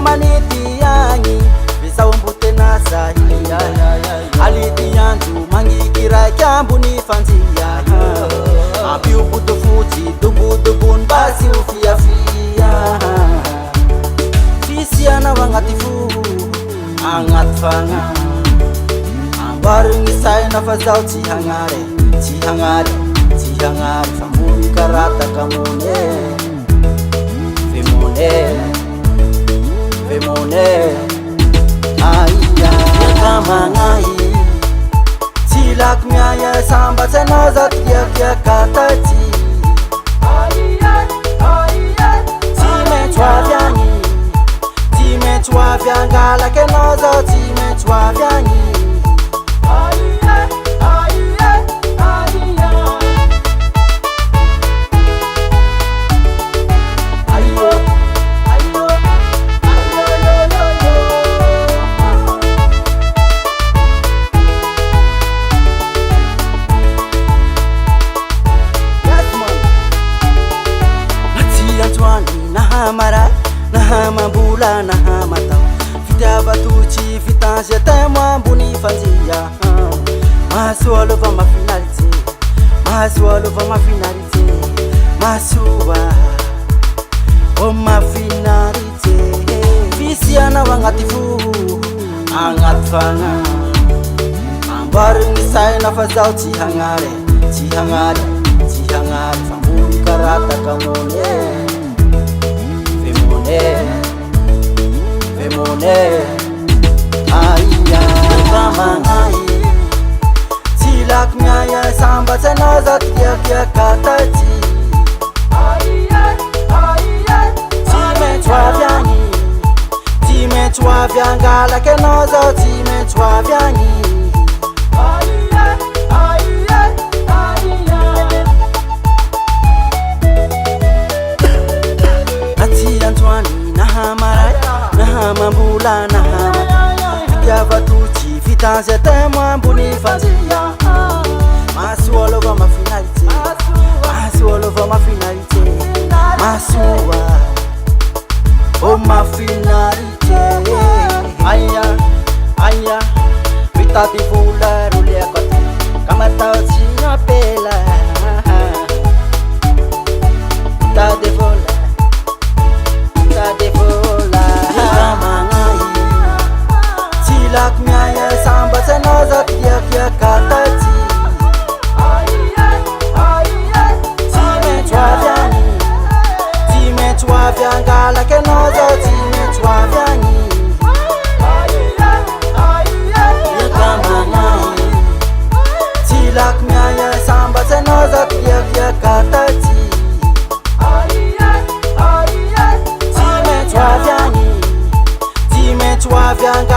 manity agny visaombotena zahia ality andro magniky raiky ambony fanjia ampioboto fotsy dobodobony mba sy ho fiafia fisianao agnaty fo agnaty fagna ambarigny saina fa zaho tsy hagnary tsy hagnary tsy hagnary fa mbony karataka mone femone aia kamangai tsy laky miaya sambatsy anao za tiakiakataty tsy maintsy hoavy agny tsy maintsy hoavy angalaky anao zao tsy maintsy hoavy agny Mara nahamambula nahamatao fitiavatotsy fitansy temo ambony fanjia mahasoa lova mafinaritsy mahasoa lova mafinaritsy mahasoa o mafinaritsy fisianao agnaty fo agnaty fagna ambarigny saina fa zaho tsy hagnary tsy hagnary tsy hagnary fa mbony karataka mone femone aia kamangai tsy laky miaya sambatsy anao za tiakiakataty tsy maintsy hoavy agny tsy maintsy hoavy angalaky anao zao tsy maintsy hoavy agny nahamambula nahamata fitiavatotsy fitansy temo ambony fanjia mahasoa lova mafinaritsy mahasoa lova mafinaritsy mahasoa o mafinaritsy aia aia mitady vola roleako aty ka matahotsy apela mitady vola laky miaya sambatsy anao za tiakiakataty tsy maintsy hoavy agny tsy maintsy hoavy angalaky anao zao tsy maintsy hoavy agny kamangai tsy laky miaya sambatsy anao za tiakiakataty tsy maintsy hoavy agny tsy maintsy hoavy agny